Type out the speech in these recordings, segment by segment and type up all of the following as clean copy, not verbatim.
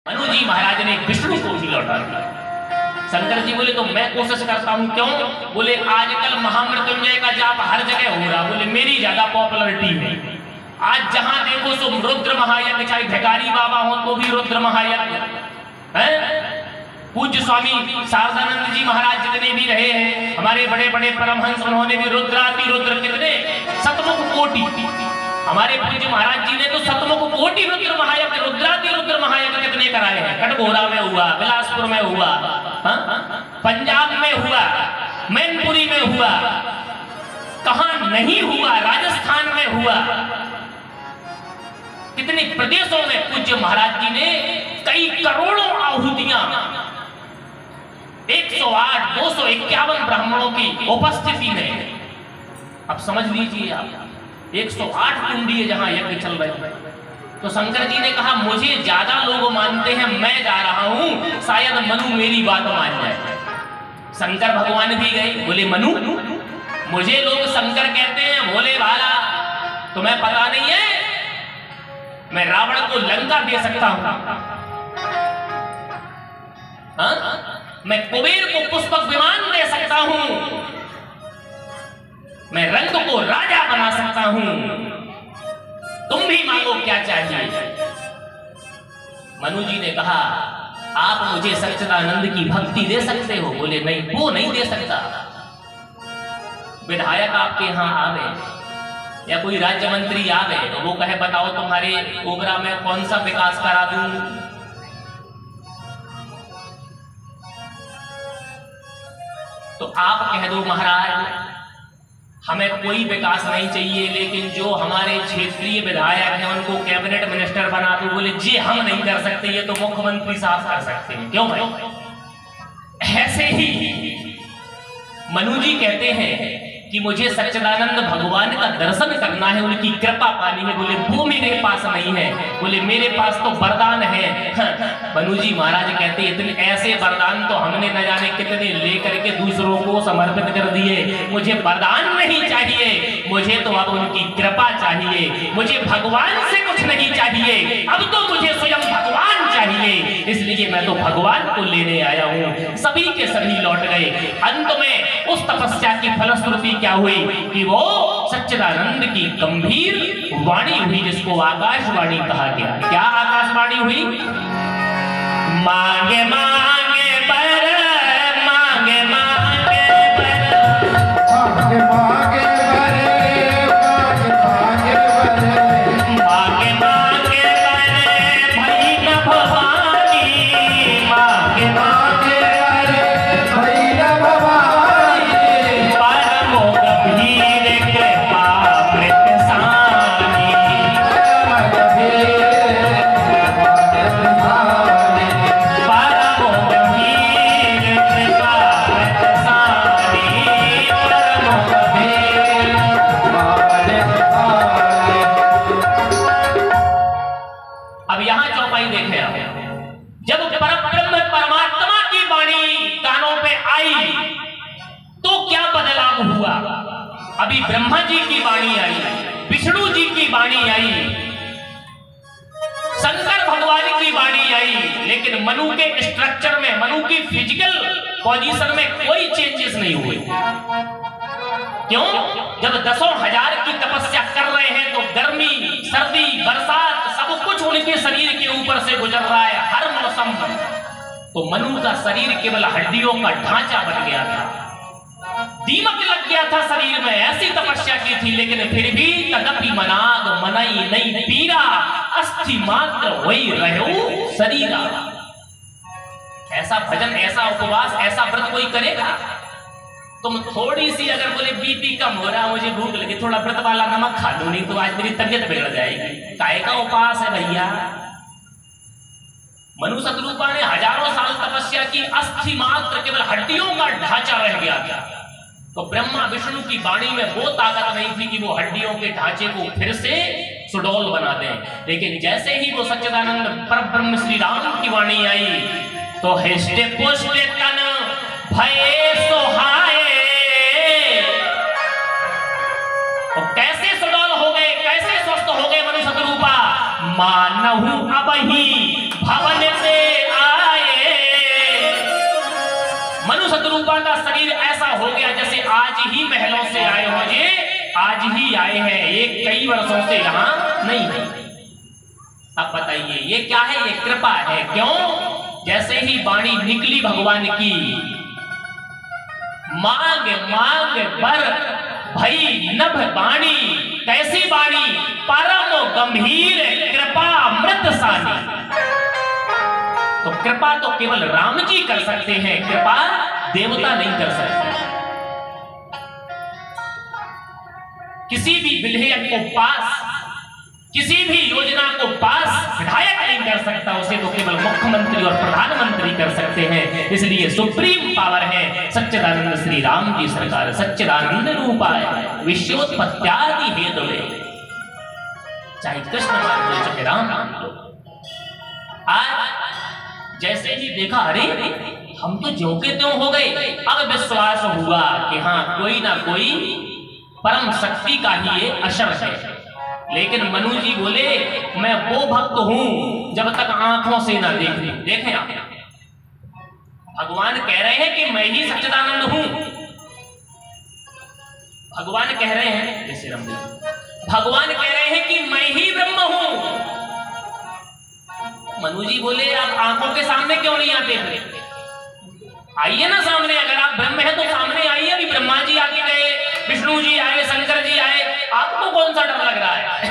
मनु जी महाराज ने विष्णु को भी लौटा दिया। शंकर जी बोले तो मैं कोशिश करता हूं, क्यों? बोले आजकल महामृत्युंजय का जाप हर जगह हो रहा, बोले मेरी ज्यादा पॉपुलरिटी है। आज जहां देखो सो रुद्र महायज्ञ, चाहे भिखारी बाबा हो तो भी रुद्र महायज्ञ है। पूज्य स्वामी शारदानंद जी महाराज जितने भी रहे हैं, हमारे बड़े बड़े परमहंस, उन्होंने भी रुद्राति रुद्र कितने सतमुख कोटि, हमारे पूज्य महाराज जी ने तो सतमुख कोटि रुद्र महायज्ञ, रुद्राति रुद्र महायज्ञ कितने कराए हैं। कटघोरा में हुआ, बिलासपुर में हुआ, पंजाब में हुआ, मैनपुरी में हुआ, कहां नहीं हुआ, राजस्थान में हुआ, कितने प्रदेशों में पूज्य महाराज जी ने कई करोड़ों आहुतियां 108 251 ब्राह्मणों की उपस्थिति में। अब समझ लीजिए आप 108 कुंडी जहां यज्ञ चल रहे हैं, तो शंकर जी ने कहा मुझे ज्यादा लोग मानते हैं, मैं जा रहा हूं, शायद मनु मेरी बात मान जाए। शंकर भगवान भी गए, बोले मनु मुझे लोग शंकर कहते हैं, भोले भाला, तुम्हें पता नहीं है मैं रावण को लंका दे सकता हूं, मैं कुबेर को पुष्पक विमान दे सकता हूं, मैं रंग को राजा बना सकता हूं, तुम भी मांगो क्या चाहिए। मनु जी ने कहा आप मुझे सच्चिदानंद की भक्ति दे सकते हो। बोले नहीं, वो नहीं दे सकता। विधायक आपके यहां आवे या कोई राज्य मंत्री आवे तो वो कहे बताओ तुम्हारे ओबरा में कौन सा विकास करा दूं, तो आप कह दो महाराज हमें कोई विकास नहीं चाहिए, लेकिन जो हमारे क्षेत्रीय विधायक हैं उनको कैबिनेट मिनिस्टर बना दो। बोले जी हम नहीं कर सकते, ये तो मुख्यमंत्री साहब कर सकते हैं। क्यों भाई? ऐसे ही मनु जी कहते हैं कि मुझे सच्चिदानंद भगवान का दर्शन करना है, उनकी कृपा पानी है। बोले वो मेरे पास नहीं है, बोले मेरे पास तो वरदान है। मनु जी महाराज कहते इतने ऐसे वरदान तो हमने न जाने कितने लेकर के दूसरों को समर्पित कर दिए, मुझे वरदान नहीं चाहिए, मुझे तो अब उनकी कृपा चाहिए, मुझे भगवान से कुछ नहीं चाहिए, अब तो मुझे स्वयं भगवान चाहिए, इसलिए मैं तो भगवान को लेने आया हूं। सभी के सभी लौट गए। अंत में उस तपस्या की फलश्रुति क्या हुई कि वो सच्चिदानंद की गंभीर वाणी हुई, जिसको आकाशवाणी कहा गया। क्या आकाशवाणी हुई? मांगे मांगे पर, मांगे मांगे पर, मांगे मांगे पर, मांगे मांगे पर, भई न भवानी, मांगे मांगे पर, भई न भवानी, परमो गंभीर कृपा प्रसानी, परमो गंभीर कृपा प्रसानी, परमो गंभीर। अब यहां चौपाई देखे आप, जब परब्रह्म परमात्मा की वाणी कानों पे आई तो क्या बदलाव हुआ। अभी ब्रह्मा जी की वाणी आई, विष्णु जी की वाणी आई, शंकर भगवान की वाणी आई, लेकिन मनु के स्ट्रक्चर में, मनु की फिजिकल पोजीशन में कोई चेंजेस नहीं हुए। क्यों? जब 10,000 की तपस्या कर रहे हैं तो गर्मी, सर्दी, बरसात सब कुछ उनके शरीर के ऊपर से गुजर रहा है हर मौसम में, तो मनु का शरीर केवल हड्डियों का ढांचा बन गया था, दीमक लग गया था शरीर में, ऐसी तपस्या की थी, लेकिन फिर भी तदपि मनाग मनई नहीं पीरा, अस्थि मात्र वही रहो शरीरा। ऐसा भजन, ऐसा उपवास, ऐसा व्रत कोई करेगा? तुम थोड़ी सी अगर बोले बीपी कम हो रहा, मुझे भूख लगी, थोड़ा व्रत वाला नमक खा लूं, नहीं तो आज मेरी तबियत बिगड़ जाएगी। काहे का उपवास है भैया? मनु शतरूपा ने हजारों साल तपस्या की, अस्थि मात्र केवल हड्डियों का ढांचा रह गया था, तो ब्रह्मा विष्णु की वाणी में वो ताकत नहीं थी कि वो हड्डियों के ढांचे को फिर से सुडौल बना दें। लेकिन जैसे ही वो सच्चिदानंद परब्रह्म श्री राम की वाणी आई तो हिष्टे पुष्टे तन भये सोहाए, तो कैसे सुडौल हो गए, कैसे स्वस्थ हो गए मनु शतरूपा। मानहु अबहि भवन से हो गया जैसे आज ही महलों से आए हो, ये आज ही आए हैं, ये कई वर्षों से यहाँ नहीं है। अब बताइए ये क्या है? ये कृपा है। क्यों? जैसे ही वाणी निकली भगवान की, मांग मांग बर भई नभ वाणी, कैसी वाणी? परम गंभीर कृपा अमृत सानी। तो कृपा तो केवल राम जी कर सकते हैं, कृपा देवता नहीं कर सकते। किसी भी विधेयक को पास, किसी भी योजना को पास विधायक नहीं कर सकता, उसे तो केवल मुख्यमंत्री और प्रधानमंत्री कर सकते हैं। इसलिए सुप्रीम पावर है सच्चिदानंद श्री राम जी सरकार। सच्चिदानंद रूपाय विश्वोत्पत्त्यादि हेतुवे, चाहे कृष्ण मान लो चाहे राम मान लो। आज जैसे ही देखा, अरे हम तो ज्यों के त्यों हो गए, अब विश्वास हुआ कि हाँ कोई ना कोई परम शक्ति का ही ये असर है। लेकिन मनु जी बोले मैं वो भक्त हूं जब तक आंखों से ना देख लूं। देखें आप, भगवान कह रहे हैं कि मैं ही सच्चिदानंद हूं। भगवान कह रहे हैं, जैसे भगवान कह रहे हैं कि मैं ही ब्रह्म हूं। मनु जी बोले आप आंखों के सामने क्यों नहीं आते? आइए ना सामने, अगर आप ब्रह्म है तो सामने आइए। अभी ब्रह्मा जी आके गए, विष्णु जी आए, शंकर जी आए, आपको कौन सा डर लग रहा है?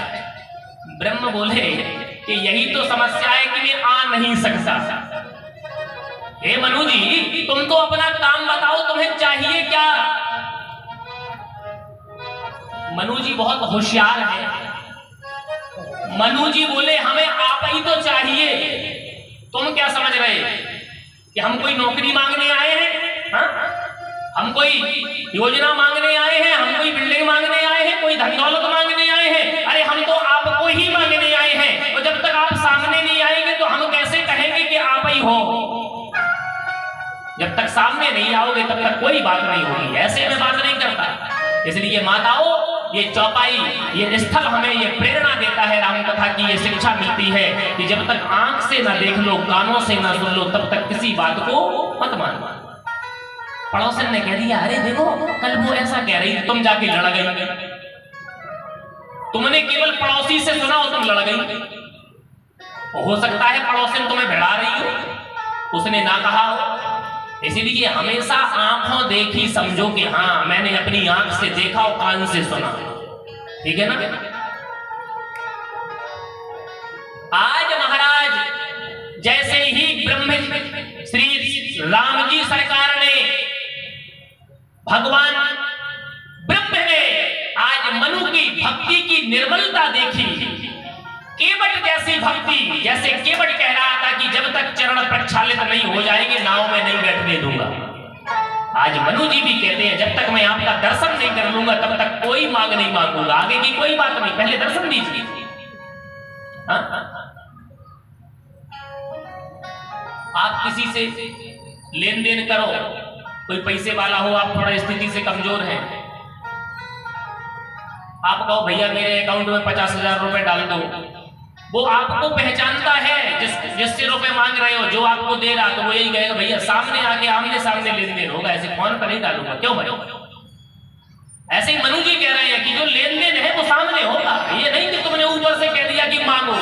ब्रह्म बोले कि यही तो समस्या है कि मैं आ नहीं सकता। हे मनु जी तुम तो अपना काम बताओ, तुम्हें चाहिए क्या? मनु जी बहुत होशियार है। मनु जी बोले हमें आप ही तो चाहिए। तुम क्या समझ रहे कि हम कोई नौकरी मांगने आए हैं? हा? हम कोई योजना मांगने आए हैं, हम कोई बिल्डिंग मांगने आए हैं, कोई धन दौलत मांगने आए हैं? अरे हम तो आपको ही मांगने आए हैं। और जब तक आप सामने नहीं आएंगे तो हम कैसे कहेंगे कि आप ही हो? जब तक सामने नहीं आओगे तब तक कोई बात नहीं होगी। ऐसे में बात नहीं करता। इसलिए माताओं, ये चौपाई, ये स्थल हमें ये प्रेरणा देता है, राम कथा की ये शिक्षा मिलती है कि जब तक आंख से ना देख लो, कानों से ना सुन लो, तब तक किसी बात को मत मानो। पड़ोसन ने कह दिया अरे देखो कल वो ऐसा कह रही थी, तुम जाके लड़ गई। तुमने केवल पड़ोसी से सुना और तुम लड़ गई। हो सकता है पड़ोसन तुम्हें भिड़ा रही हो, उसने ना कहा हो। इसीलिए हमेशा आंखों देखी समझो कि हाँ मैंने अपनी आंख से देखा और कान से सुना। ठीक है ना? आज महाराज जैसे ही ब्रह्म श्री राम जी सरकार ने, भगवान ब्रह्म ने आज मनु की भक्ति की निर्मलता देखी। केवट जैसी भक्ति, जैसे केवट कह रहा था कि जब तक चरण प्रक्षालित नहीं हो जाएंगे नाव में नहीं बैठने दूंगा। आज मनु जी भी कहते हैं जब तक मैं आपका दर्शन नहीं कर लूंगा तब तक कोई मांग नहीं मांगूंगा, आगे की कोई बात नहीं, पहले दर्शन दीजिए। आप किसी से लेन देन करो, कोई पैसे वाला हो, आप थोड़ा स्थिति से कमजोर हैं, आप कहो भैया मेरे अकाउंट में 50,000 रुपए डाल दो, वो आपको पहचानता है जिससे रुपए मांग रहे हो, जो आपको दे रहा तो वो यही कहेगा भैया सामने आके आमने सामने लेन देन होगा, ऐसे फोन पर नहीं डालूंगा। क्यों भाई? ऐसे ही मनु जी कह रहे हैं कि जो लेन देन है वो सामने होगा, ये नहीं कि तुमने ऊपर से कह दिया कि मांगो।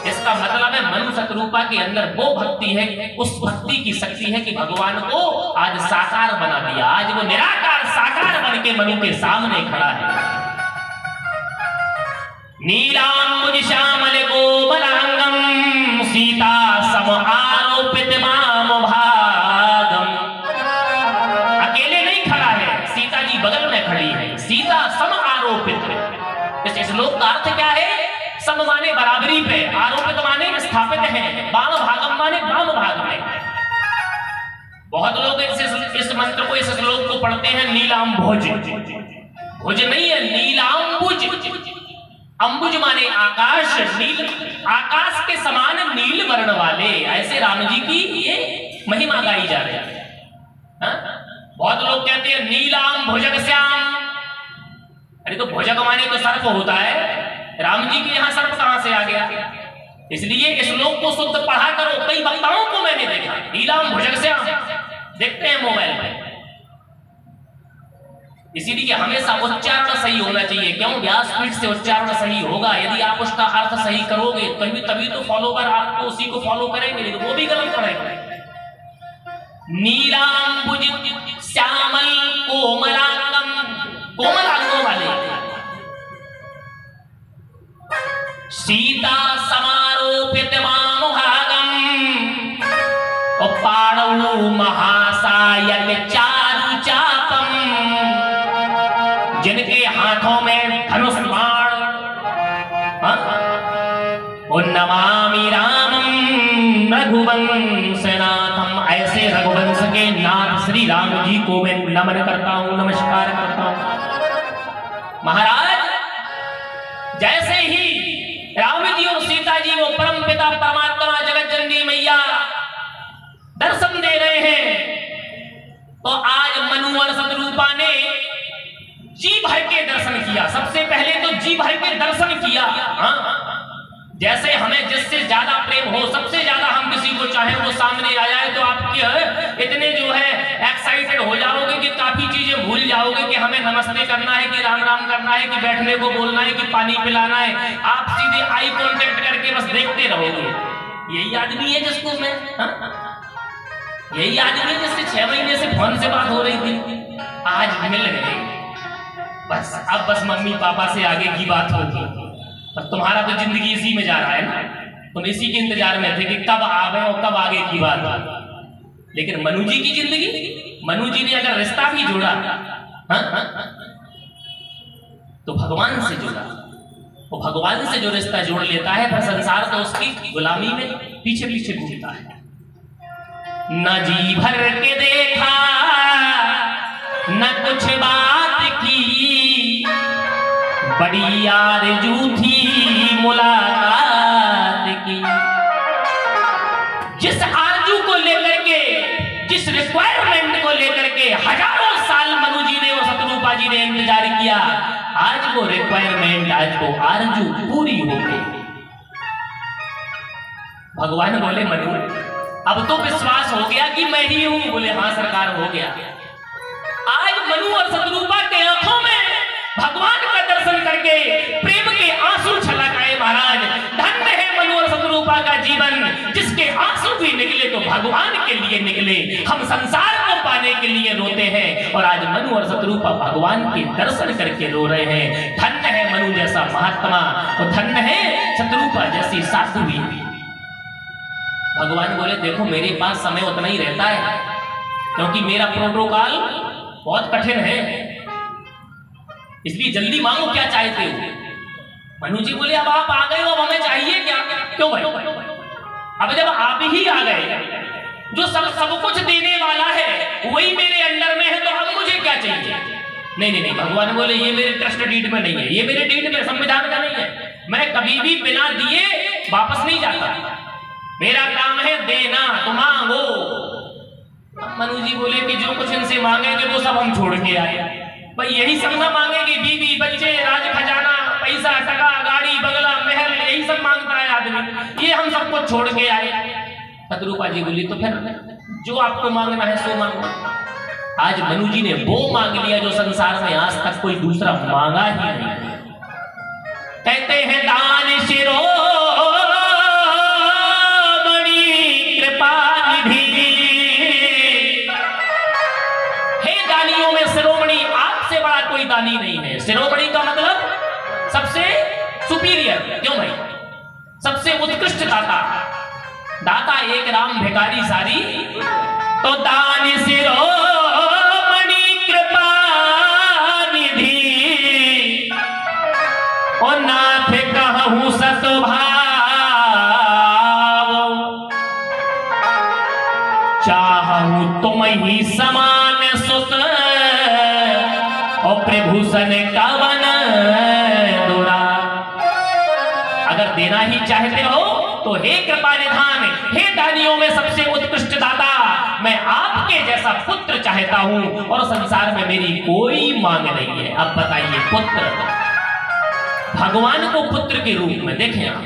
इसका मतलब है मनु शतरूपा के अंदर वो भक्ति है, उस भक्ति की शक्ति है कि भगवान को आज साकार बना दिया। आज वो निराकार साकार बन के मनु के सामने खड़ा है। नीलांबुज श्यामल कोमलांगम सीता सम आरोपित माम भागम। अकेले नहीं खड़ा है, सीता जी बगल में खड़ी है, सीता सम आरोपित। इस श्लोक का अर्थ क्या है? सम माने बराबरी पे, आरोपित माने स्थापित है, वाम भागम माने वाम भाग में। बहुत लोग इस मंत्र को, इस श्लोक को पढ़ते हैं नीलांबुज। भुज नहीं है, नीलांबुज। अंबुज माने आकाश, नील, आकाश के समान नील वर्ण वाले। ऐसे राम जी की ये महिमा गाई जा रही है। बहुत लोग कहते हैं नीलाम भुजग श्याम। अरे तो भुजग माने तो सर्प होता है, राम जी के यहाँ सर्प कहां से आ गया? इसलिए इस श्लोक को शुद्ध पढ़ा करो। कई वक्ताओं को मैंने देखा नीलाम भुजग श्याम, देखते हैं मोबाइल में। इसीलिए हमेशा उच्चारण सही होना चाहिए। क्यों? व्यासपीठ से उच्चारण सही होगा। यदि आप उसका अर्थ सही करोगे तभी तो फॉलोवर आपको उसी को फॉलो करेंगे, तो वो भी गलत पड़ेगा। नीलांबुज श्यामल कोमलांगम, कोमल अंगों वाले, सीता समारोपित मानुभागम, और पाणौ महासायक चारु चापम, जिनके हाथों में धनुष बाण, नमामि रामम रघुवंशनाथम, ऐसे रघुवंश के नाथ श्री राम जी को मैं नमन करता हूं, नमस्कार करता हूं। महाराज जैसे ही राम जी और सीता जी वो परम पिता परमात्मा जगत जननी मैया दर्शन दे रहे हैं, तो आज मनु और सतरूपा ने जी भर के दर्शन किया। सबसे पहले तो जी भर के दर्शन किया। जैसे हमें जिससे ज्यादा प्रेम हो, सबसे ज्यादा हम किसी को चाहे, वो सामने आ जाए तो आपके इतने जो है एक्साइटेड हो जाओगे कि काफी चीजें भूल जाओगे कि हमें नमस्ते करना है, कि राम राम करना है, कि बैठने को बोलना है, कि पानी पिलाना है। आप सीधे आई कांटेक्ट करके बस देखते रहोगे। यही आदमी है जिसको मैं यही आदमी है जिससे 6 महीने से फोन से बात हो रही थी, आज मिल गए। बस अब बस मम्मी पापा से आगे की बात होगी। और तुम्हारा तो जिंदगी इसी में जा रहा है ना, तुम इसी के इंतजार में थे कि कब आवे और कब आगे की बात। लेकिन मनु जी की जिंदगी, मनु जी ने अगर रिश्ता भी जोड़ा तो भगवान से जोड़ा। वो भगवान से जो रिश्ता जोड़ लेता है फिर संसार तो उसकी गुलामी में पीछे पीछे घूमता है। न जी भर के देखा न कुछ बात की, बड़ी आरज़ू थी मुलाकात की। जिस आरज़ू को लेकर के, जिस रिक्वायरमेंट को लेकर के हजारों साल मनु जी ने और सतरूपा जी ने इंतजार किया, आज वो रिक्वायरमेंट, आज वो आरज़ू पूरी हो गई। भगवान बोले मनु अब तो विश्वास हो गया कि मैं ही हूं। बोले हाँ सरकार हो गया। आज मनु और सतरूपा के आंखों में भगवान का दर्शन करके प्रेम के आंसू छलक आए। महाराज धन्य है मनु और सतरूपा का जीवन, जिसके आंसू भी निकले तो भगवान के लिए निकले। हम संसार को पाने के लिए रोते हैं और आज मनु और सतरूपा भगवान के दर्शन करके रो रहे हैं। धन्य है मनु जैसा महात्मा और धन्य है सतरूपा जैसी साध्वी। भगवान बोले देखो मेरे पास समय उतना ही रहता है, क्योंकि मेरा प्रोटोकॉल बहुत कठिन है, इसलिए जल्दी मांगो क्या चाहते हो। मनु जी बोले अब आप आ गए हो, अब हमें चाहिए क्या? क्यों भाई? अब जब आप ही आ गए, जो सब कुछ देने वाला है वही मेरे अंडर में है, तो अब मुझे क्या चाहिए? नहीं, भगवान बोले ये मेरे ट्रस्ट डीड में नहीं है, ये मेरे डीड में संविधान का नहीं है। मैं कभी भी बिना दिए वापस नहीं जाता, मेरा काम है देना, तो मांगो। मनु जी बोले कि जो कुछ इनसे मांगेंगे वो सब हम छोड़ के आए। भाई यही सब ना मांगेंगे, बीवी बच्चे राज खजाना पैसा टका गाड़ी बंगला महल, यही सब मांगता है आदमी, ये हम सबको छोड़ के आए। सतरूपा जी बोली तो फिर जो आपको मांगना है सो मांगो। आज मनु जी ने वो मांग लिया जो संसार में आज तक कोई दूसरा मांगा ही नहीं। कहते हैं दान शिरो कोई दानी नहीं है। शिरोमणि का मतलब सबसे सुपीरियर, क्यों भाई? सबसे उत्कृष्ट दाता। दाता एक राम भिखारी सारी, तो दान शिरोमणि कृपा निधि, और नाथ कहूं सतभाव, चाहूं तुम ही समान सुत, और प्रभूषण कवन दुरा। अगर देना ही चाहते हो तो हे कृपा निधान, हे दानियों में सबसे उत्कृष्ट दाता, मैं आपके जैसा पुत्र चाहता हूं और संसार में मेरी कोई मांग नहीं है। अब बताइए, पुत्र, भगवान को पुत्र के रूप में देखें आप,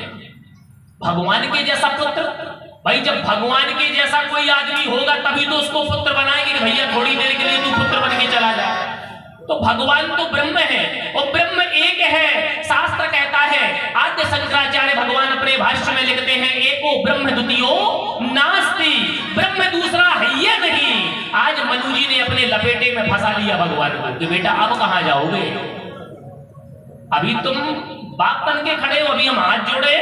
भगवान के जैसा पुत्र। भाई जब भगवान के जैसा कोई आदमी होगा तभी तो उसको पुत्र बनाएंगे कि भैया थोड़ी देर के लिए तू पुत्र बन के चला जा। तो भगवान तो ब्रह्म है और ब्रह्म एक है। शास्त्र कहता है, आद्य शंकराचार्य भगवान अपने भाष्य में लिखते हैं, एको ब्रह्म द्वितीयो नास्ति, ब्रह्म दूसरा है ये नहीं। आज मनु जी ने अपने लपेटे में फंसा लिया भगवान को कि बेटा अब कहां जाओगे, अभी तुम बाप बन के खड़े हो, अभी हम हाथ जोड़े,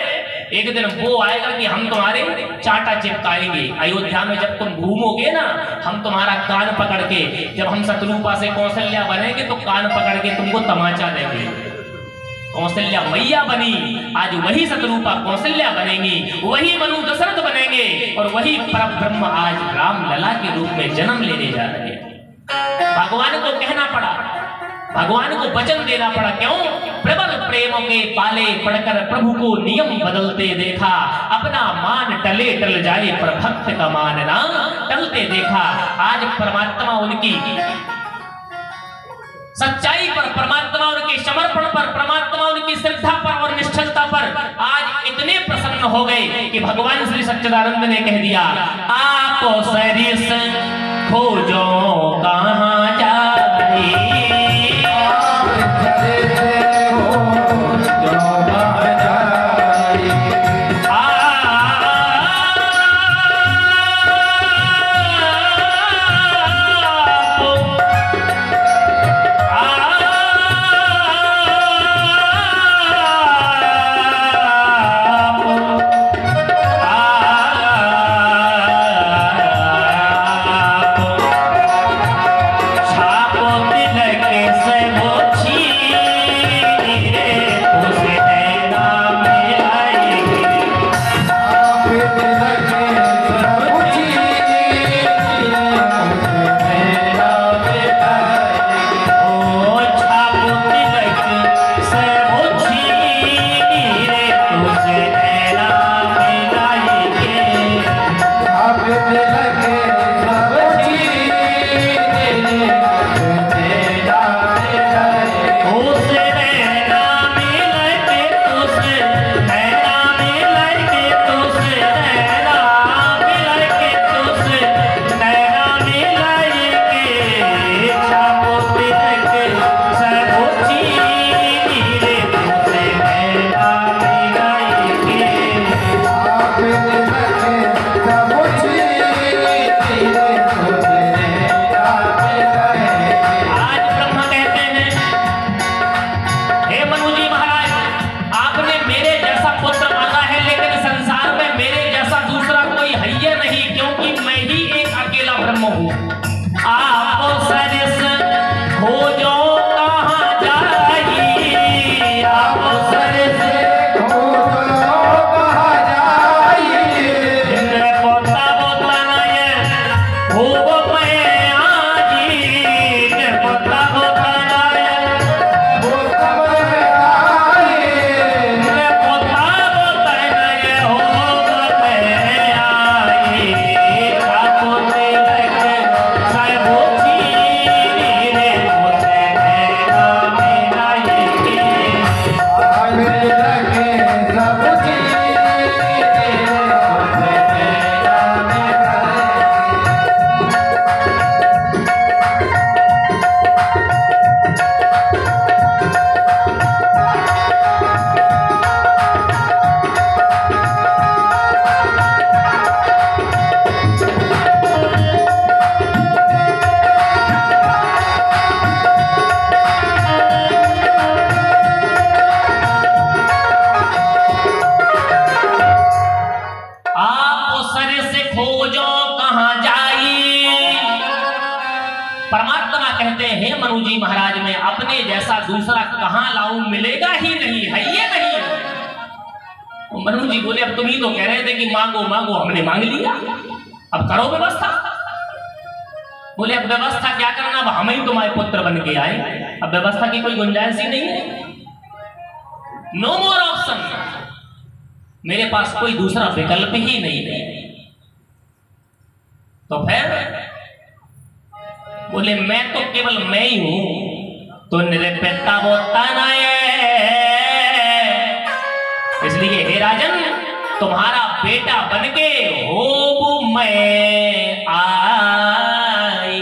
एक दिन वो आएगा कि हम तुम्हारे चाटा चिपकाएंगे। अयोध्या में जब तुम घूमोगे ना, हम तुम्हारा कान पकड़ के, जब हम शत्रुपा से कौशल्या बनेंगे तो कान पकड़ के तुमको तमाचा देंगे। कौशल्या मैया बनी, आज वही शत्रुपा कौशल्या बनेंगी, वही मनु दशरथ बनेंगे और वही परब्रह्म आज राम लला के रूप में जन्म लेने जा रहे हैं। भगवान को कहना पड़ा, भगवान को वचन देना पड़ा, क्यों? प्रबल प्रेमों के पाले पड़कर प्रभु को नियम बदलते देखा, अपना मान टले टल जाए पर भक्त का मान ना टलते देखा। आज परमात्मा उनकी सच्चाई पर, परमात्मा उनके समर्पण पर, परमात्मा उनकी श्रद्धा पर और निश्चलता पर आज इतने प्रसन्न हो गए कि भगवान श्री सच्चिदानंद ने कह दिया, आप सरिस खोजो कहां जाए, दूसरा कहां लाऊं, मिलेगा ही नहीं, है ये नहीं। तो मनु जी बोले, अब तुम ही तो कह रहे थे कि मांगो मांगो, हमने मांग लिया, अब करो व्यवस्था। बोले अब व्यवस्था क्या करना, अब हम ही तुम्हारे पुत्र बन के आए, अब व्यवस्था की कोई गुंजाइश ही नहीं है, नो मोर ऑप्शन, मेरे पास कोई दूसरा विकल्प ही नहीं है। तो फिर बोले मैं तो केवल मैं ही हूं, तो निरपेता वो तनय, इसलिए हे राजन तुम्हारा बेटा बनके हो मैं आई,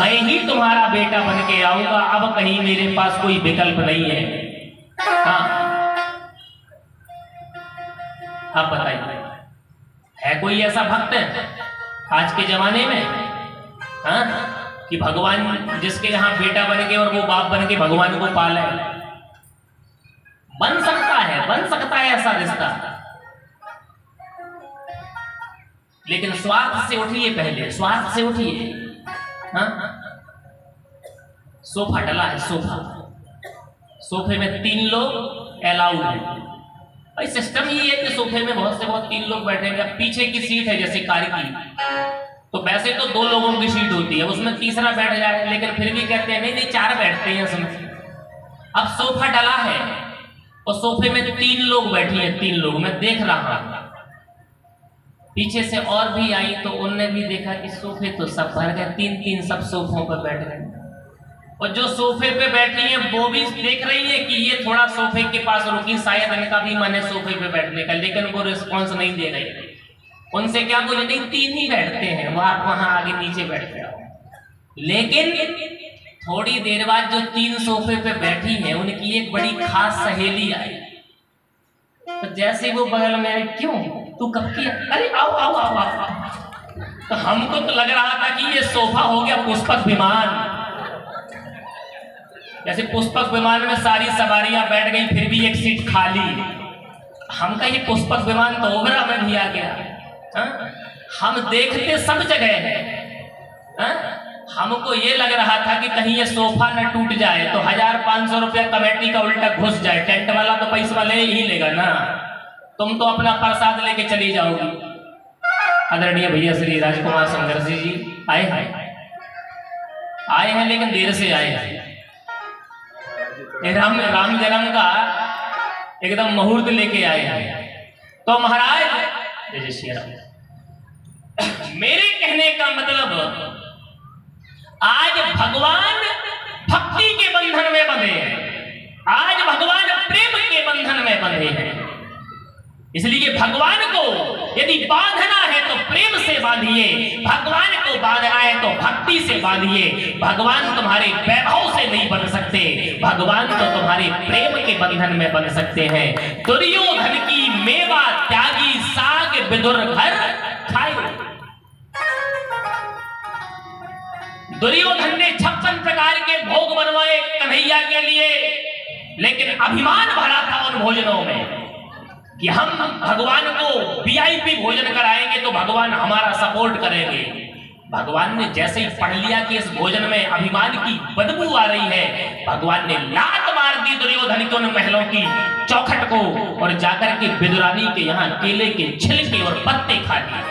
मैं ही तुम्हारा बेटा बेटा बन के आऊंगा, अब कहीं मेरे पास कोई विकल्प नहीं है। हाँ, अब बताइए, है कोई ऐसा भक्त आज के जमाने में? हाँ, कि भगवान जिसके यहाँ बेटा बन के और वो बाप बन के भगवान को पाले? बन सकता है ऐसा रिश्ता, लेकिन स्वार्थ से उठिए, पहले स्वार्थ से उठिए। हाँ, सोफा डला है, सोफे में 3 लोग अलाउड है। भाई सिस्टम ये है कि सोफे में बहुत से बहुत 3 लोग बैठेंगे। पीछे की सीट है जैसे कार की, तो वैसे तो 2 लोगों की सीट होती है, उसमें तीसरा बैठ जाए, लेकिन फिर भी कहते हैं नहीं 4 बैठते हैं उसमें। अब सोफा डला है और सोफे में 3 लोग बैठी हैं, 3 लोग, मैं देख रहा हूं। पीछे से और भी आई तो उनने भी देखा कि सोफे तो सब भर गए, 3-3 सब सोफों पर बैठ गए। और जो सोफे पे बैठी हैं वो भी देख रही है कि ये थोड़ा सोफे के पास रुकी, शायद इनका भी मन है सोफे पे बैठने का, लेकिन वो रिस्पॉन्स नहीं दे रही। उनसे क्या बोले, नहीं 3 ही बैठते हैं, वहां आगे नीचे बैठ जाओ। लेकिन थोड़ी देर बाद जो 3 सोफे पे बैठी हैं उनकी एक बड़ी खास सहेली आई। तो जैसे वो बगल में आई, क्यों तू कब की? अरे आओ आओ आओ आओ। तो हमको तो लग रहा था कि ये सोफा हो गया पुष्पक विमान, जैसे पुष्पक विमान में सारी सवारियां बैठ गई फिर भी एक सीट खाली। हम कहा ये पुष्पक विमान तो ओबरा में भी आ गया। हम देखते सब जगह है। हमको ये लग रहा था कि कहीं ये सोफा न टूट जाए तो 1500 रुपया कमेटी का उल्टा घुस जाए। टेंट वाला तो पैसा ले ही लेगा ना, तुम तो अपना प्रसाद लेके चली जाओगी। आदरणीय भैया श्री राजकुमार शंकर जी आए हैं, लेकिन देर से आए हैं। राम जन्म का एकदम मुहूर्त लेके आए हैं। तो महाराज जय श्री राम, मेरे कहने का मतलब आज भगवान भक्ति के बंधन में बंधे हैं, आज भगवान प्रेम के बंधन में बंधे हैं। इसलिए भगवान को यदि बांधना है तो प्रेम से बांधिए, भगवान को बांधना है तो भक्ति से बांधिए। भगवान तुम्हारे वैभव से नहीं बन सकते, भगवान तो तुम्हारे प्रेम के बंधन में बन सकते हैं। दुर्योधन की मेवा त्यागी साग विदुर घर खाए। दुर्योधन ने 56 प्रकार के भोग बनवाए कन्हैया के लिए, लेकिन अभिमान भरा था उन भोजनों में कि हम भगवान को वीआईपी भोजन कराएंगे तो भगवान हमारा सपोर्ट करेंगे। भगवान ने जैसे ही पढ़ लिया कि इस भोजन में अभिमान की बदबू आ रही है, भगवान ने लात मार दी दुर्योधन के उन महलों की चौखट को और जाकर के विदुरानी के यहाँ केले के छिलके और पत्ते खा लिए।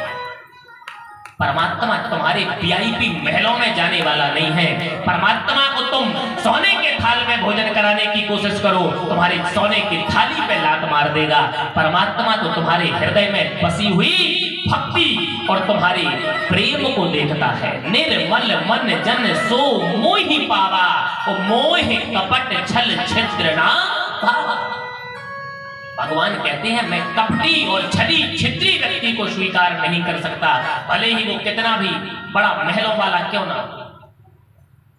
परमात्मा तुम्हारे वीआईपी महलों में जाने वाला नहीं है। परमात्मा को तुम सोने के थाल में भोजन कराने की कोशिश करो, तुम्हारे सोने की थाली पे लात मार देगा। परमात्मा तो तुम्हारे हृदय में बसी हुई भक्ति और तुम्हारे प्रेम को देखता है। निर्मल मन जन सो मोहि पावा, मोह कपट छल छिद्र ना पावा। भगवान कहते हैं मैं कपटी और छली छिद्री व्यक्ति को स्वीकार नहीं कर सकता, भले ही वो कितना भी बड़ा महलों वाला क्यों ना।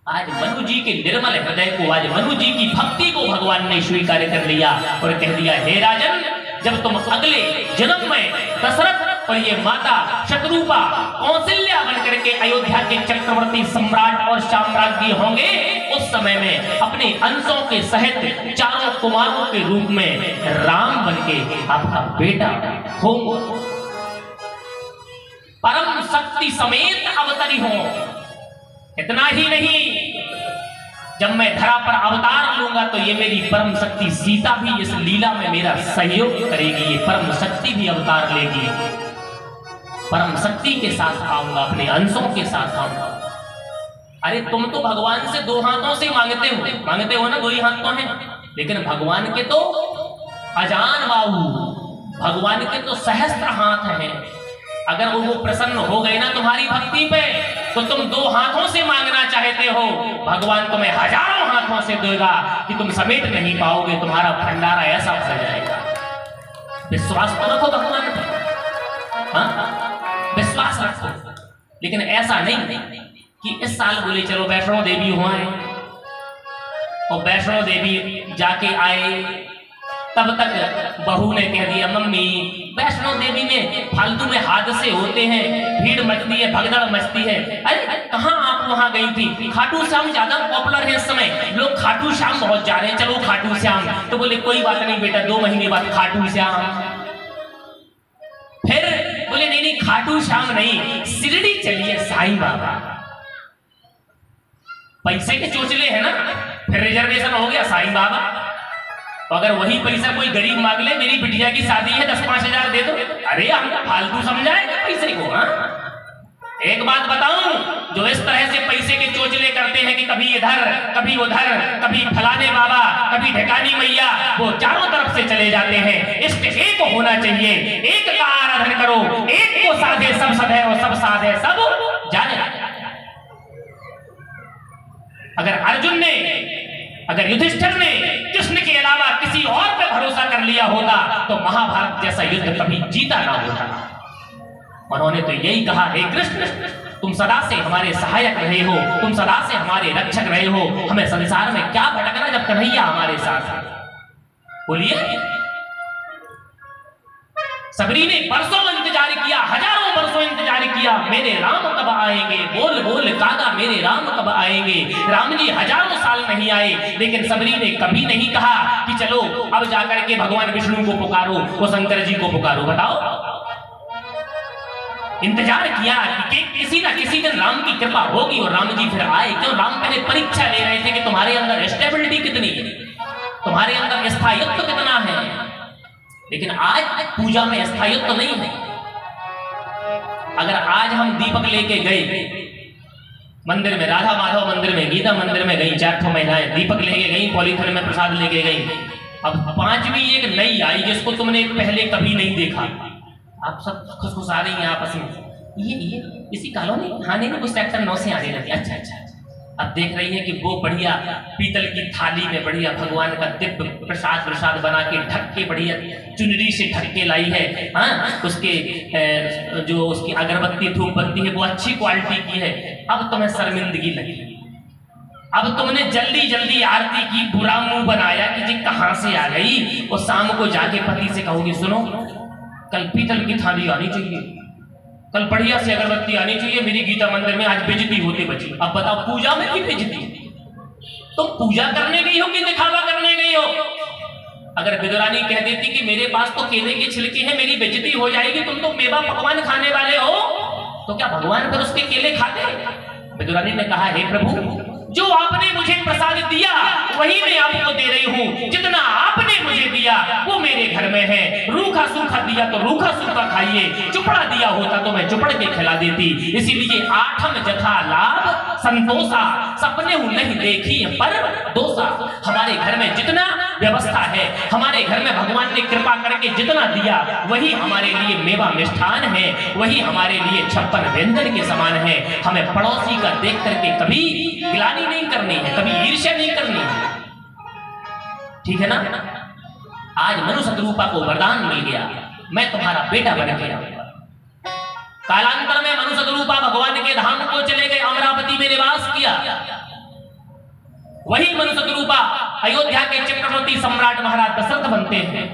आज मनु जी के निर्मल हृदय को, आज मनु जी की भक्ति को भगवान ने स्वीकार कर लिया और कह दिया, हे राजन, जब तुम अगले जन्म में दशरथ और ये माता शत्रुपा कौशल्या बनकर के अयोध्या के चक्रवर्ती सम्राट और साम्राज्ञी होंगे, उस समय में अपने अंशों के सहित चारों कुमारों के रूप में राम बनके आपका बेटा होंगे, परम शक्ति समेत अवतरी हो। इतना ही नहीं, जब मैं धरा पर अवतार लूंगा तो ये मेरी परम शक्ति सीता भी इस लीला में मेरा सहयोग करेगी। ये परम शक्ति भी अवतार लेगी, परम शक्ति के साथ आऊंगा, अपने अंशों के साथ आऊंगा। अरे तुम तो भगवान से 2 हाथों से मांगते हो ना, 2 ही हाथ तो हैं, लेकिन भगवान के तो अजान बाहु, भगवान के तो सहस्त्र हाथ हैं। अगर वो प्रसन्न हो गए ना तुम्हारी भक्ति पे, तो तुम 2 हाथों से मांगना चाहते हो, भगवान तुम्हें हजारों हाथों से देगा कि तुम समेट नहीं पाओगे। तुम्हारा भंडारा ऐसा भर जाएगा। विश्वास तो रखो भगवान पे, हाँ विश्वास रखो, लेकिन ऐसा नहीं कि इस साल बोले चलो वैष्णो देवी हुआ है, और वैष्णो देवी जाके आए, तब तक बहू ने कह दिया मम्मी वैष्णो देवी में फालतू में हादसे होते हैं, भीड़ मचती है, भगदड़ मचती है। अरे कहाँ आप वहां गई थी? खाटू श्याम ज्यादा पॉपुलर है इस समय, लोग खाटू श्याम बहुत जा रहे हैं, चलो खाटू श्याम। तो बोले कोई बात नहीं बेटा, 2 महीने बाद खाटू श्याम। फिर बोले नहीं नहीं खाटू श्याम नहीं, शिरडी चलिए साईं बाबा। पैसे के चोचले है ना, फिर रिजर्वेशन हो गया साईं बाबा। तो अगर वही पैसा कोई गरीब मांग ले, मेरी बिटिया की शादी है 10-5 हजार दे दो, अरे हमको फालतू समझाएगा पैसे को। हाँ, एक बात बताऊं, जो इस तरह से पैसे के चोचले करते हैं कि कभी इधर कभी उधर, कभी फलाने बाबा, कभी ढकानी मैया, वो चारों तरफ से चले जाते हैं। इष्ट एक होना चाहिए, एक का आराधन करो, एक को साधे सब सधे और सब साधे सब जाने। अगर अर्जुन ने, अगर युधिष्ठिर ने कृष्ण के अलावा किसी और पे भरोसा कर लिया होता तो महाभारत जैसा युद्ध कभी जीता ना होता। उन्होंने तो यही कहा, हे कृष्ण तुम सदा से हमारे सहायक रहे हो, तुम सदा से हमारे रक्षक रहे हो, हमें संसार में क्या भटकना जब कन्हैया हमारे साथ है। बोलिए, सबरी ने बरसों इंतजार किया, हजारों बरसों इंतजार किया, मेरे राम कब आएंगे, बोल बोल कागा मेरे राम कब आएंगे। राम जी हजारों साल नहीं आए, लेकिन सबरी ने कभी नहीं कहा कि चलो अब जाकर के भगवान विष्णु को पुकारो, वो शंकर जी को पुकारो। बताओ, इंतजार किया कि किसी ना किसी दिन राम की कृपा होगी और राम जी फिर आए। क्यों? राम पहले परीक्षा ले रहे थे कि तुम्हारे अंदर स्टेबिलिटी कितनी है, तुम्हारे अंदर स्थायित्व कितना है। लेकिन आज पूजा में स्थायित्व तो नहीं है। अगर आज हम दीपक लेके गए मंदिर में, राधा माधव मंदिर में, गीता मंदिर में गई, 4 महिलाएं दीपक लेके गई, पॉलीथिन में प्रसाद लेके गई। अब 5वीं एक नई आई जिसको तुमने पहले कभी नहीं देखा, आप सब खुशखुशा रही हैं आपस में, ये इसी कॉलोनी खाने में कुछ सेक्टर 9 से आने लगी। अच्छा अच्छा, अब देख रही है कि वो बढ़िया पीतल की थाली में बढ़िया भगवान का दिव्य प्रसाद बना के ढक के बढ़िया चुनरी से ढक के लाई है। हाँ, उसके जो उसकी अगरबत्ती धूप बत्ती है वो अच्छी क्वालिटी की है। अब तुम्हें शर्मिंदगी लगी, अब तुमने जल्दी जल्दी आरती की, बुरा मुंह बनाया कि जी कहाँ से आ गई। और शाम को जाके पति से कहोगी सुनो कल पीतल की थाली आनी चाहिए, कल बढ़िया से अगरबत्ती आनी चाहिए, मेरी गीता मंदिर में आज बेइज्जती होती बची। अब बताओ पूजा में की बेइज्जती? तुम पूजा करने गई हो कि दिखावा करने गई हो? अगर विदुरानी कह देती कि मेरे पास तो केले की छिलकी है, मेरी बेइज्जती हो जाएगी, तुम तो मेवा पकवान खाने वाले हो, तो क्या भगवान फिर उसके केले खाते? विदुरानी ने कहा हे प्रभु, जो आपने मुझे प्रसाद दिया वही मैं आपको दे रही हूँ, जितना आपने मुझे दिया वो मेरे घर में है। रूखा सूखा दिया तो रूखा सूखा खाइए, चुपड़ा दिया होता तो मैं चुपड़ के खिला देती। इसीलिए आठम जथा लाभ संतोषा, सपने नहीं देखी पर दोषा। हमारे घर में जितना व्यवस्था है, हमारे घर में भगवान ने कृपा करके जितना दिया वही हमारे लिए मेवा मिष्ठान है, वही हमारे लिए 56 व्यंजन के समान है। हमें पड़ोसी का देख करके कभी गिलानी नहीं करनी है, कभी ईर्ष्या नहीं करनी है, ठीक है ना। आज मनु शतरूपा को वरदान मिल गया, मैं तुम्हारा बेटा बन गया। कालांतर में मनु शतरूपा भगवान के धाम को चले गए, अमरावती में निवास किया। वही मनु शतरूपा अयोध्या के चक्रवर्ती सम्राट महाराज दशरथ बनते हैं।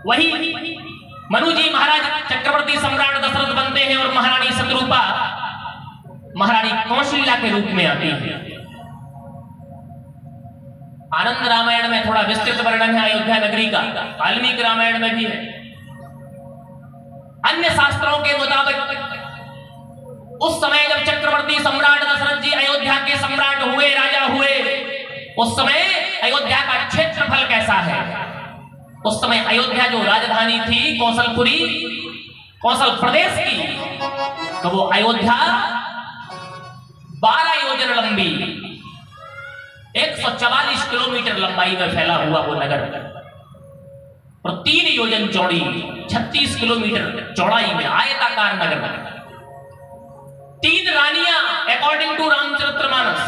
वही मनु जी महाराज चक्रवर्ती सम्राट दशरथ बनते हैं और महारानी शतरूपा महारानी कौशल्या के रूप में आती है। आनंद रामायण में थोड़ा विस्तृत वर्णन है अयोध्या नगरी का, वाल्मीकि रामायण में भी है। अन्य शास्त्रों के मुताबिक उस समय जब चक्रवर्ती सम्राट दशरथ जी अयोध्या के सम्राट हुए, राजा हुए, उस समय अयोध्या का क्षेत्रफल कैसा है? उस समय अयोध्या जो राजधानी थी कौशलपुरी, कौशल प्रदेश की, तो वो अयोध्या 12 योजन लंबी, 144 किलोमीटर लंबाई में फैला हुआ वो नगर, और 3 योजन चौड़ी, 36 किलोमीटर चौड़ाई में आयताकार नगर। 3 रानियां अकॉर्डिंग टू रामचरितमानस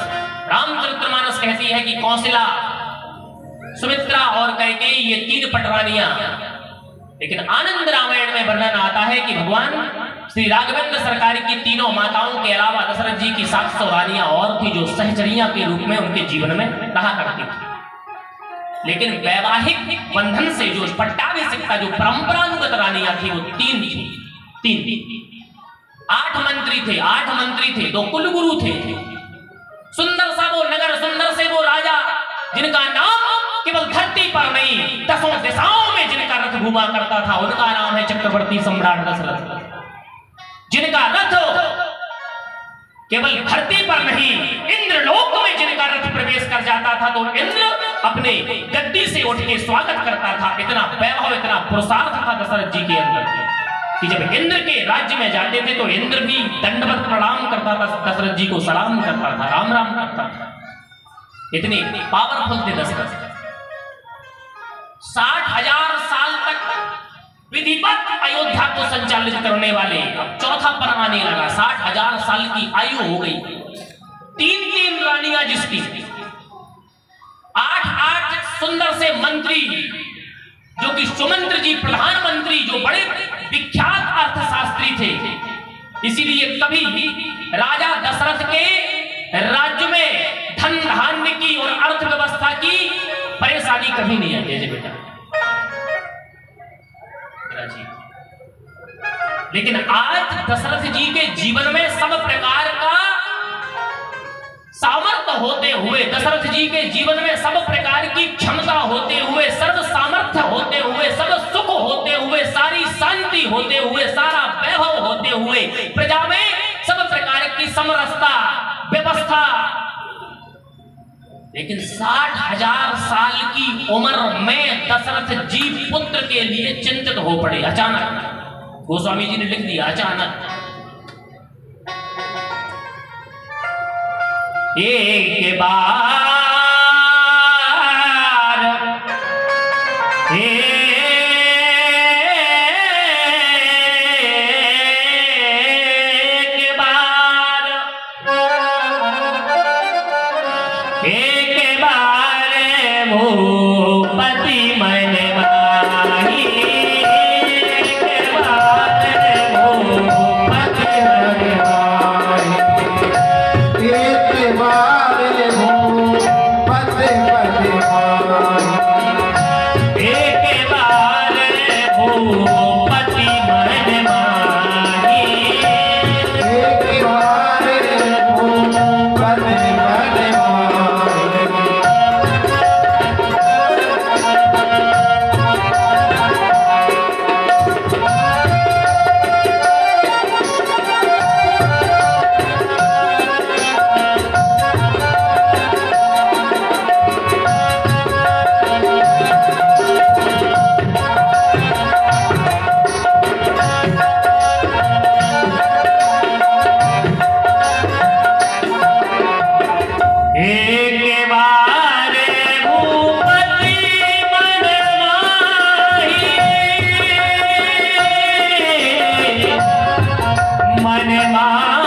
कहती है कि कौशला, सुमित्रा और कैकेयी, ये 3 पटरानियां। लेकिन आनंद रामायण में वर्णन आता है कि भगवान श्री राघवेंद्र सरकार की तीनों माताओं के अलावा दशरथ जी की 700 रानियां और थी जो सहचरियां के रूप में उनके जीवन में रहा करती थी। लेकिन वैवाहिक बंधन से जो पट्टाभिषिक्ता जो परंपरानुगत रानियां थी वो तीन थी। 8 मंत्री थे, 2 कुलगुरु थे। सुंदर सा वो नगर, सुंदर से वो राजा जिनका नाम केवल धरती पर नहीं 10 दिशाओं में जिनका रथ घूमा करता था, उनका नाम है चक्रवर्ती सम्राट दशरथ। जिनका रथ केवल धरती पर नहीं इंद्रलोक में जिनका रथ प्रवेश कर जाता था तो इंद्र अपने गद्दी से उठ के स्वागत करता था। इतना वैभव, इतना पुरुषार्थ था दशरथ जी के अंदर कि जब इंद्र के राज्य में जाते थे तो इंद्र भी दंडवत प्रणाम करता था, दशरथ जी को सलाम करता था, राम राम करता था। इतने पावरफुल थे दशरथ। 60,000 साल तक विधिवत अयोध्या को संचालित करने वाले अब चौथा पर्व आने लगा। 60,000 साल की आयु हो गई। 3 रानियां जिसकी, 8 सुंदर से मंत्री जो कि सुमंत्र जी प्रधानमंत्री जो बड़े विख्यात अर्थशास्त्री थे। इसीलिए कभी राजा दशरथ के राज्य में धन धान्य की और अर्थव्यवस्था की परेशानी कभी नहीं आई है बेटा। लेकिन आज दशरथ जी के जीवन में सब प्रकार का सामर्थ्य होते हुए, दशरथ जी के जीवन में सब प्रकार की क्षमता होते हुए, सर्व सामर्थ्य होते हुए, सब सुख होते हुए, सारी शांति होते हुए, सारा वैभव होते हुए, प्रजा में सब प्रकार की समरसता व्यवस्था, लेकिन 60,000 साल की उम्र में दशरथ जी पुत्र के लिए चिंतित हो पड़े। अचानक गोस्वामी जी ने लिख दिया, अचानक एक बार भूपति मन माही, एक बार भूपति मन माही, एक बार भूपति मन माही, एक बार भूपति मन माही, एक बार भूपति मन माही।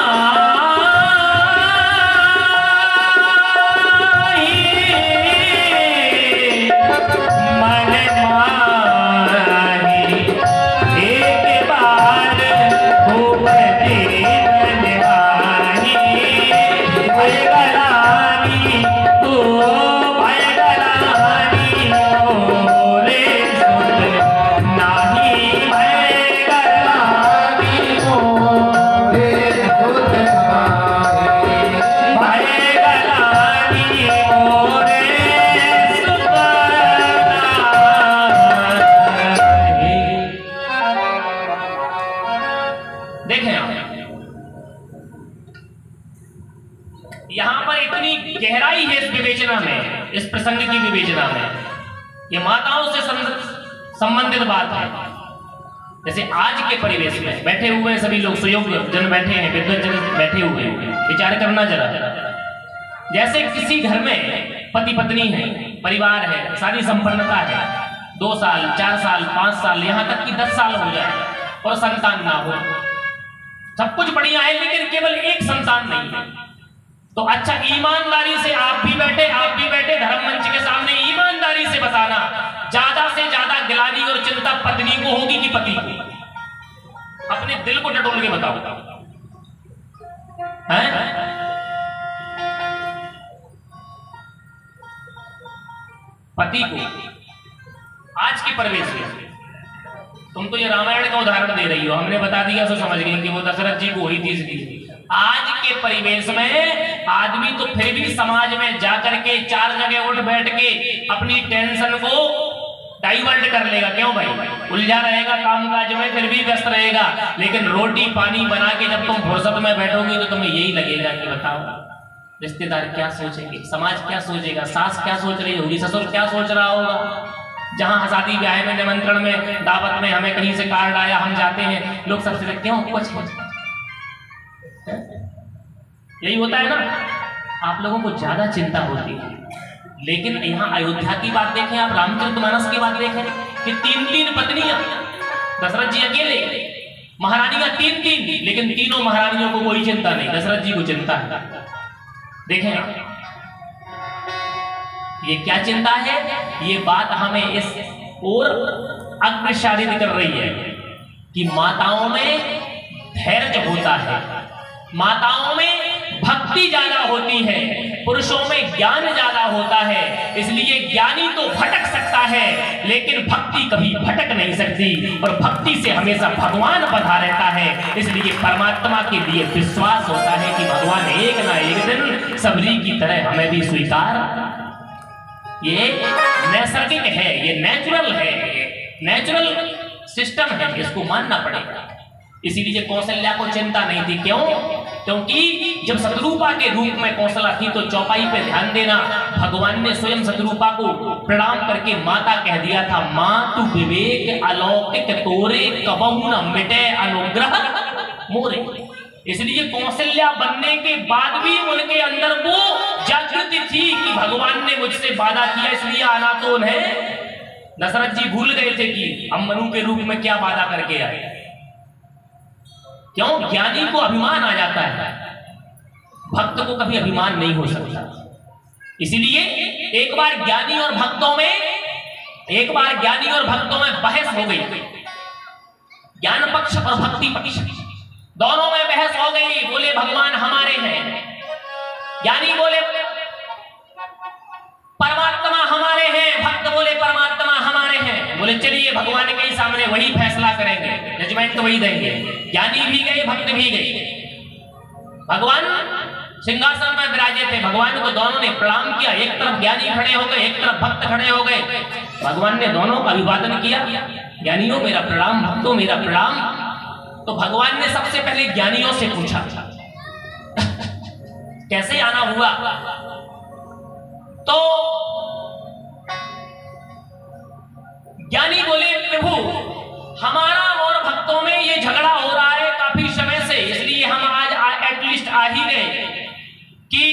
यहां पर इतनी गहराई है इस विवेचना में, इस प्रसंग की विवेचना में। ये माताओं से संबंधित बात है। जैसे आज के परिवेश में बैठे हुए सभी लोग, सुयोग्य जन बैठे हैं, विद्वत जन बैठे हुए हैं, विचार करना जरा। जैसे किसी घर में पति पत्नी है, परिवार है, सारी संपन्नता है, 2 साल 4 साल 5 साल यहां तक कि 10 साल हो जाए और संतान ना हो, सब कुछ बढ़िया है, लेकिन केवल एक संतान नहीं है, तो अच्छा ईमानदारी से आप भी बैठे धर्म मंच के सामने ईमानदारी से बताना, ज्यादा से ज्यादा गिलानी और चिंता पत्नी को होगी कि पति को? अपने दिल को टटोल के बताओ हैं? पति को आज के परिवेश में, तुम तो ये रामायण का उदाहरण दे रही हो, हमने बता दिया तो समझ गए कि वो दशरथ जी को हुई थी इसलिए। आज के परिवेश में आदमी तो फिर भी समाज में जाकर के 4 जगह उठ बैठ के अपनी टेंशन को डाइवर्ट कर लेगा। क्यों भाई? उलझा रहेगा काम काज में, फिर भी व्यस्त रहेगा, लेकिन रोटी पानी बना के जब तुम फुर्सत में बैठोगी तो तुम्हें यही लगेगा कि बताओ रिश्तेदार क्या सोचेंगे, समाज क्या सोचेगा, सास क्या सोच रही होगी, ससुर क्या सोच रहा होगा। जहां शादी ब्याह में, निमंत्रण में, दावत में हमें कहीं से कार्ड आया, हम जाते हैं, लोग सबसे क्यों कुछ यही होता है ना। आप लोगों को ज्यादा चिंता होती है, लेकिन यहाँ अयोध्या की बात देखें आप, रामचरितमानस की बात देखें कि 3 पत्नियां, दशरथ जी अकेले, महारानियां 3, लेकिन तीनों महारानियों को कोई चिंता नहीं, दशरथ जी को चिंता है। देखें आप, ये क्या चिंता है? ये बात हमें इस ओर अग्रसारित कर रही है कि माताओं में धैर्य होता है, माताओं में भक्ति ज्यादा होती है, पुरुषों में ज्ञान ज्यादा होता है। इसलिए ज्ञानी तो भटक सकता है, लेकिन भक्ति कभी भटक नहीं सकती, और भक्ति से हमेशा भगवान बंधा रहता है। इसलिए परमात्मा के लिए विश्वास होता है कि भगवान एक ना एक दिन सबरी की तरह हमें भी स्वीकार, ये नैसर्गिक है, ये नेचुरल है, नेचुरल सिस्टम है, इसको मानना पड़ेगा। इसीलिए कौशल्या को चिंता नहीं थी। क्यों? क्योंकि जब शत्रुपा के रूप में कौशल्या थी तो चौपाई पे ध्यान देना, भगवान ने स्वयं शत्रुपा को प्रणाम करके माता कह दिया था, मां तू विवेक अलौकिक तोरे, कबहू न मिटे अनुग्रह मोरे। इसलिए कौशल्या बनने के बाद भी उनके अंदर वो जागृति थी कि भगवान ने मुझसे वादा किया, इसलिए आना तो उन्हें। दशरथ जी भूल गए थे कि हम मनु के रूप में क्या वादा करके आए। क्यों? ज्ञानी को अभिमान आ जाता है, भक्त को कभी अभिमान नहीं हो सकता। इसीलिए एक बार ज्ञानी और भक्तों में बहस हो गई, ज्ञान पक्ष और भक्ति पक्ष दोनों में बहस हो गई। बोले भगवान हमारे हैं, ज्ञानी बोले परमात्मा हमारे हैं, भक्त बोले परमात्मा हमारे हैं। बोले चलिए भगवान के ही सामने वही फैसला करेंगे, जजमेंट तो वही देंगे। ज्ञानी भी गए, भक्त भी गए। भगवान सिंहासन में विराजे थे, भगवान को दोनों ने प्रणाम किया। एक तरफ ज्ञानी खड़े हो गए, एक तरफ भक्त खड़े हो गए। भगवान ने दोनों का अभिवादन किया, ज्ञानियों मेरा प्रणाम, भक्तों मेरा प्रणाम। तो भगवान ने सबसे पहले ज्ञानियों से पूछा कैसे आना हुआ। तो ज्ञानी बोले प्रभु हमारा और भक्तों में ये झगड़ा हो रहा है काफी समय से, इसलिए हम आज एटलीस्ट आ ही गए कि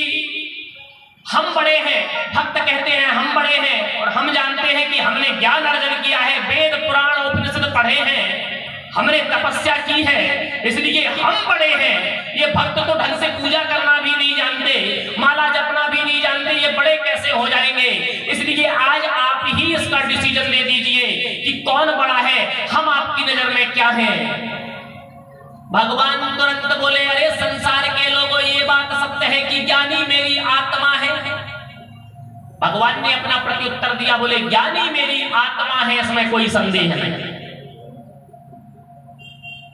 हम बड़े हैं। भक्त कहते हैं हम बड़े हैं, और हम जानते हैं कि हमने ज्ञान अर्जन किया है, वेद पुराण उपनिषद पढ़े हैं, हमने तपस्या की है, इसलिए हम बड़े हैं। ये भक्त तो ढंग से पूजा करना भी नहीं जानते, माला जपना भी नहीं जानते, ये बड़े कैसे हो जाएंगे। इसलिए आज आप ही इसका डिसीजन ले दीजिए कि कौन बड़ा है, हम आपकी नजर में क्या हैं। भगवान तुरंत बोले अरे संसार के लोगों ये बात सत्य है कि ज्ञानी मेरी आत्मा है। भगवान ने अपना प्रत्युत्तर दिया, बोले ज्ञानी मेरी आत्मा है, इसमें कोई संदेह नहीं।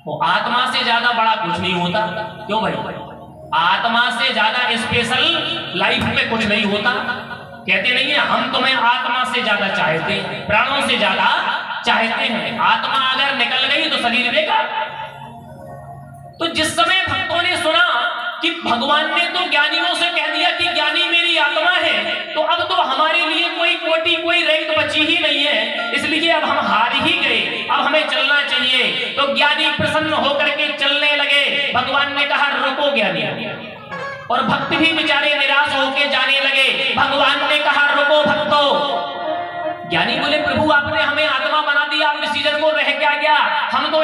वो आत्मा से ज्यादा बड़ा कुछ नहीं होता। क्यों भाई? आत्मा से ज्यादा स्पेशल लाइफ में कुछ नहीं होता। कहते नहीं है हम तुम्हें आत्मा से ज्यादा चाहते हैं, प्राणों से ज्यादा चाहते हैं। आत्मा अगर निकल गई तो शरीर बेकार। तो जिस समय भक्तों ने सुना कि भगवान ने तो ज्ञानियों से कह दिया कि ज्ञानी मेरी आत्मा है, तो अब तो हमारे लिए कोई कोटि कोई रैंक बची ही नहीं है, इसलिए अब हम हार ही गए, अब हमें चलना चाहिए। तो ज्ञानी प्रसन्न होकर के चलने लगे। भगवान ने कहा रुको ज्ञानी, और भक्त भी बेचारे निराश होकर जाने लगे। भगवान ने कहा रुको भक्तों। ज्ञानी बोले प्रभु आपने हमें आत्मा बना दिया, अब इस सीजन को रह क्या गया, हम तो